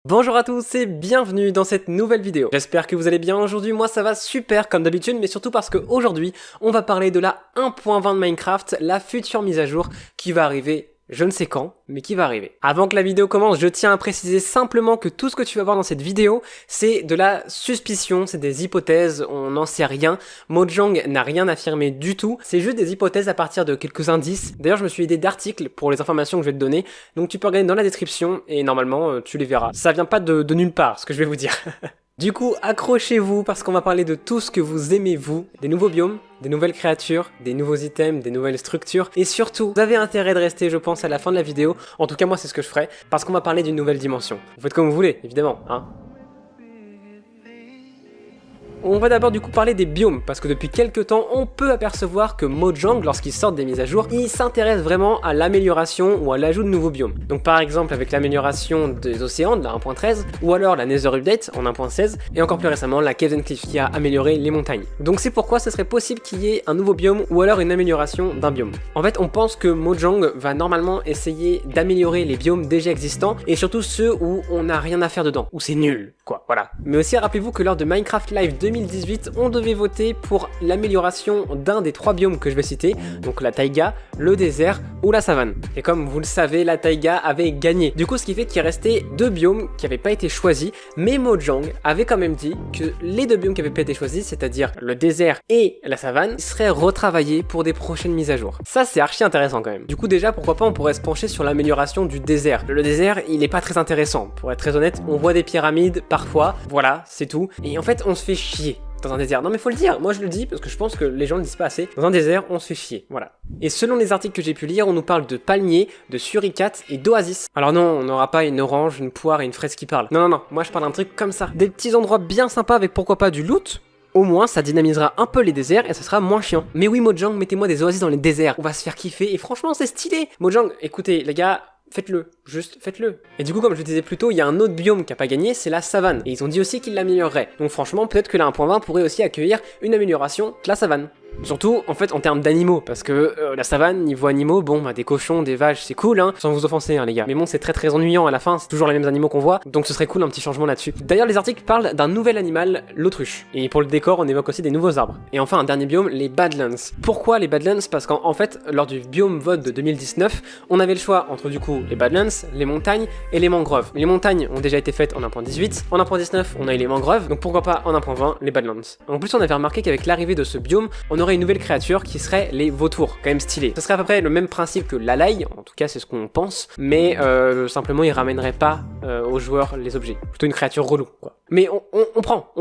Bonjour à tous et bienvenue dans cette nouvelle vidéo. J'espère que vous allez bien aujourd'hui, moi ça va super comme d'habitude, mais surtout parce qu'aujourd'hui on va parler de la 1.20 de Minecraft, la future mise à jour qui va arriver je ne sais quand, mais qui va arriver. Avant que la vidéo commence, je tiens à préciser simplement que tout ce que tu vas voir dans cette vidéo, c'est de la suspicion, c'est des hypothèses, on n'en sait rien. Mojang n'a rien affirmé du tout, c'est juste des hypothèses à partir de quelques indices. D'ailleurs, je me suis aidé d'articles pour les informations que je vais te donner, donc tu peux regarder dans la description et normalement tu les verras. Ça vient pas de nulle part, ce que je vais vous dire. Du coup, accrochez-vous parce qu'on va parler de tout ce que vous aimez vous, des nouveaux biomes, des nouvelles créatures, des nouveaux items, des nouvelles structures, et surtout, vous avez intérêt de rester, je pense, à la fin de la vidéo, en tout cas moi c'est ce que je ferai, parce qu'on va parler d'une nouvelle dimension. Vous faites comme vous voulez, évidemment, hein. On va d'abord du coup parler des biomes, parce que depuis quelques temps, on peut apercevoir que Mojang, lorsqu'ils sortent des mises à jour, ils s'intéressent vraiment à l'amélioration ou à l'ajout de nouveaux biomes. Donc par exemple avec l'amélioration des océans de la 1.13, ou alors la Nether Update en 1.16, et encore plus récemment la Caves and Cliff qui a amélioré les montagnes. Donc c'est pourquoi ce serait possible qu'il y ait un nouveau biome ou alors une amélioration d'un biome. En fait, on pense que Mojang va normalement essayer d'améliorer les biomes déjà existants, et surtout ceux où on n'a rien à faire dedans, où c'est nul, quoi, voilà. Mais aussi rappelez-vous que lors de Minecraft Live 2018, on devait voter pour l'amélioration d'un des 3 biomes que je vais citer, donc la taïga, le désert ou la savane. Et comme vous le savez, la taïga avait gagné. Du coup, ce qui fait qu'il restait 2 biomes qui n'avaient pas été choisis, mais Mojang avait quand même dit que les 2 biomes qui n'avaient pas été choisis, c'est-à-dire le désert et la savane, seraient retravaillés pour des prochaines mises à jour. Ça, c'est archi intéressant quand même. Du coup, déjà, pourquoi pas, on pourrait se pencher sur l'amélioration du désert. Le désert, il est pas très intéressant. Pour être très honnête, on voit des pyramides parfois, voilà, c'est tout. Et en fait, on se fait chier dans un désert. Non mais faut le dire, moi je le dis parce que je pense que les gens ne le disent pas assez. Dans un désert, on se fait chier, voilà. Et selon les articles que j'ai pu lire, on nous parle de palmiers, de suricates et d'oasis. Alors non, on n'aura pas une orange, une poire et une fraise qui parlent. Non, non, non, moi je parle d'un truc comme ça. Des petits endroits bien sympas avec pourquoi pas du loot. Au moins, ça dynamisera un peu les déserts et ça sera moins chiant. Mais oui, Mojang, mettez-moi des oasis dans les déserts. On va se faire kiffer et franchement, c'est stylé. Mojang, écoutez, les gars, faites-le, juste faites-le. Et du coup, comme je le disais plus tôt, il y a un autre biome qui a pas gagné, c'est la savane. Et ils ont dit aussi qu'ils l'amélioreraient. Donc franchement, peut-être que la 1.20 pourrait aussi accueillir une amélioration de la savane. Surtout, en fait, en termes d'animaux, parce que la savane, niveau animaux, bon, bah, des cochons, des vaches, c'est cool, hein, sans vous offenser, hein, les gars. Mais bon, c'est très ennuyant à la fin, c'est toujours les mêmes animaux qu'on voit, donc ce serait cool un petit changement là-dessus. D'ailleurs, les articles parlent d'un nouvel animal, l'autruche. Et pour le décor, on évoque aussi des nouveaux arbres. Et enfin, un dernier biome, les Badlands. Pourquoi les Badlands? Parce qu'en fait, lors du biome vote de 2019, on avait le choix entre du coup les Badlands, les montagnes et les mangroves. Les montagnes ont déjà été faites en 1.18, en 1.19, on a eu les mangroves, donc pourquoi pas en 1.20 les Badlands. En plus, on avait remarqué qu'avec l'arrivée de ce biome, on aurait une nouvelle créature qui serait les vautours, quand même stylé. Ce serait à peu près le même principe que l'alaï, en tout cas c'est ce qu'on pense, mais simplement il ramènerait pas aux joueurs les objets. Plutôt une créature relou, quoi. Mais on prend.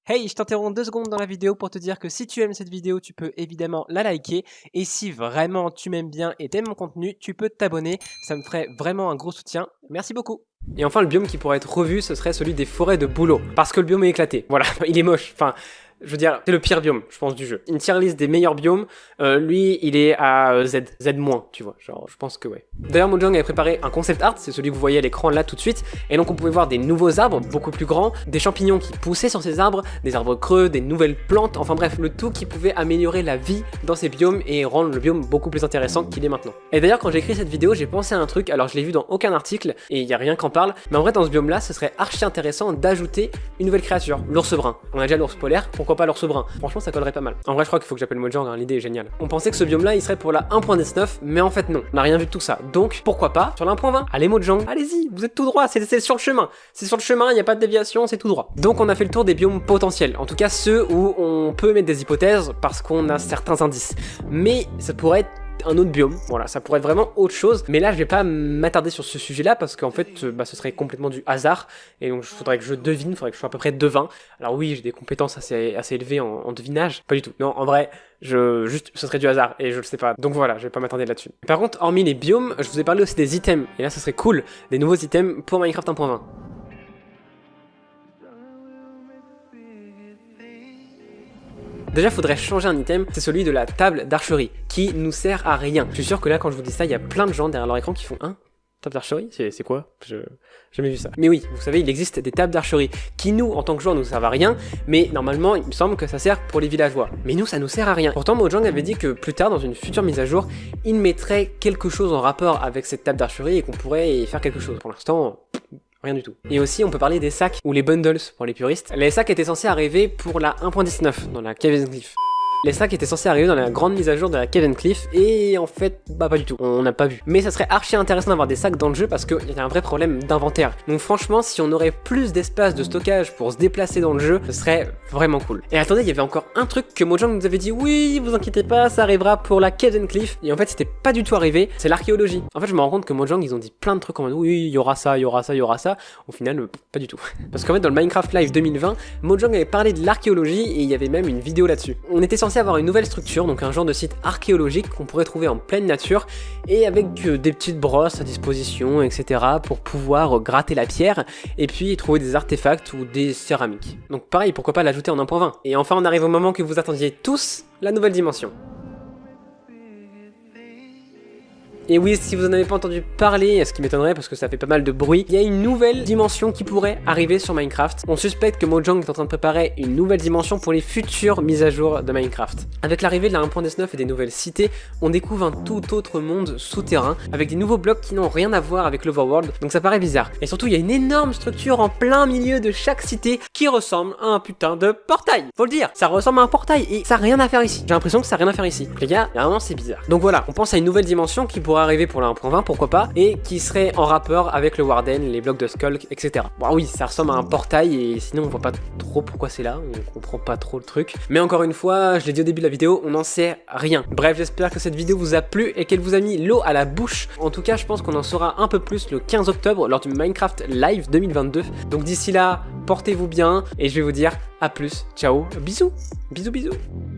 Hey, je t'interromps 2 secondes dans la vidéo pour te dire que si tu aimes cette vidéo, tu peux évidemment la liker. Et si vraiment tu m'aimes bien et t'aimes mon contenu, tu peux t'abonner. Ça me ferait vraiment un gros soutien. Merci beaucoup. Et enfin, le biome qui pourrait être revu, ce serait celui des forêts de bouleau. Parce que le biome est éclaté. Voilà, il est moche. Enfin, je veux dire, c'est le pire biome, je pense, du jeu. Une tier list des meilleurs biomes, lui, il est à Z, Z-, tu vois, genre, je pense que ouais. D'ailleurs, Mojang avait préparé un concept art, c'est celui que vous voyez à l'écran là tout de suite, et donc on pouvait voir des nouveaux arbres, beaucoup plus grands, des champignons qui poussaient sur ces arbres, des arbres creux, des nouvelles plantes, enfin bref, le tout qui pouvait améliorer la vie dans ces biomes et rendre le biome beaucoup plus intéressant qu'il est maintenant. Et d'ailleurs, quand j'ai écrit cette vidéo, j'ai pensé à un truc, alors je l'ai vu dans aucun article, et il y a rien qu'en parle, mais en vrai, dans ce biome là, ce serait archi intéressant d'ajouter une nouvelle créature, l'ours brun. On a déjà l'ours polaire, pourquoi pas l'ours brun? Franchement, ça collerait pas mal. En vrai, je crois qu'il faut que j'appelle Mojang, hein, l'idée est géniale. On pensait que ce biome là, il serait pour la 1.19, mais en fait non, on n'a rien vu de tout ça. Donc, pourquoi pas sur la 1.20? Allez Mojang, allez-y, vous êtes tout droit, c'est sur le chemin. C'est sur le chemin, il n'y a pas de déviation, c'est tout droit. Donc on a fait le tour des biomes potentiels, en tout cas ceux où on peut mettre des hypothèses parce qu'on a certains indices. Mais ça pourrait être un autre biome, voilà, ça pourrait être vraiment autre chose, mais là je vais pas m'attarder sur ce sujet là parce qu'en fait ce serait complètement du hasard et donc il faudrait que je devine, il faudrait que je sois à peu près devin. Alors oui, j'ai des compétences assez élevées en devinage, pas du tout, non en vrai juste ce serait du hasard et je le sais pas, donc voilà, je vais pas m'attarder là-dessus. Par contre, hormis les biomes, je vous ai parlé aussi des items et là ce serait cool, des nouveaux items pour Minecraft 1.20. Déjà, faudrait changer un item, c'est celui de la table d'archerie, qui nous sert à rien. Je suis sûr que là, quand je vous dis ça, il y a plein de gens derrière leur écran qui font « Hein ? Table d'archerie ? C'est quoi ? J'ai jamais vu ça. » Mais oui, vous savez, il existe des tables d'archerie qui, nous, en tant que joueurs, nous servent à rien, mais normalement, il me semble que ça sert pour les villageois. Mais nous, ça nous sert à rien. Pourtant, Mojang avait dit que plus tard, dans une future mise à jour, il mettrait quelque chose en rapport avec cette table d'archerie et qu'on pourrait y faire quelque chose. Pour l'instant, rien du tout. Et aussi on peut parler des sacs ou les bundles pour les puristes. Les sacs étaient censés arriver pour la 1.19 dans la Cave and Cliff. Les sacs étaient censés arriver dans la grande mise à jour de la Cave and Cliff et en fait, bah pas du tout, on n'a pas vu. Mais ça serait archi intéressant d'avoir des sacs dans le jeu parce qu'il y a un vrai problème d'inventaire. Donc franchement, si on aurait plus d'espace de stockage pour se déplacer dans le jeu, ce serait vraiment cool. Et attendez, il y avait encore un truc que Mojang nous avait dit, oui, vous inquiétez pas, ça arrivera pour la Cave and Cliff. Et en fait, c'était pas du tout arrivé, c'est l'archéologie. En fait, je me rends compte que Mojang, ils ont dit plein de trucs en mode, oui, il y aura ça, il y aura ça, il y aura ça. Au final, pas du tout. Parce qu'en fait, dans le Minecraft Live 2020, Mojang avait parlé de l'archéologie et il y avait même une vidéo là-dessus. On était censé avoir une nouvelle structure, donc un genre de site archéologique qu'on pourrait trouver en pleine nature et avec des petites brosses à disposition, etc. pour pouvoir gratter la pierre et puis trouver des artefacts ou des céramiques. Donc pareil, pourquoi pas l'ajouter en 1.20. Et enfin, on arrive au moment que vous attendiez tous, la nouvelle dimension. Et oui, si vous en avez pas entendu parler, ce qui m'étonnerait parce que ça fait pas mal de bruit, il y a une nouvelle dimension qui pourrait arriver sur Minecraft. On suspecte que Mojang est en train de préparer une nouvelle dimension pour les futures mises à jour de Minecraft. Avec l'arrivée de la 1.19 et des nouvelles cités, on découvre un tout autre monde souterrain avec des nouveaux blocs qui n'ont rien à voir avec l'Overworld, donc ça paraît bizarre. Et surtout, il y a une énorme structure en plein milieu de chaque cité qui ressemble à un putain de portail. Faut le dire, ça ressemble à un portail et ça n'a rien à faire ici. J'ai l'impression que ça n'a rien à faire ici. Les gars, vraiment c'est bizarre. Donc voilà, on pense à une nouvelle dimension qui pourrait arriver pour la 1.20, pourquoi pas, et qui serait en rapport avec le Warden, les blocs de Skulk, etc. Bon oui, ça ressemble à un portail et sinon on voit pas trop pourquoi c'est là, on comprend pas trop le truc. Mais encore une fois, je l'ai dit au début de la vidéo, on n'en sait rien. Bref, j'espère que cette vidéo vous a plu et qu'elle vous a mis l'eau à la bouche. En tout cas, je pense qu'on en saura un peu plus le 15 octobre lors du Minecraft Live 2022. Donc d'ici là, portez-vous bien et je vais vous dire à plus. Ciao, bisous, bisous, bisous.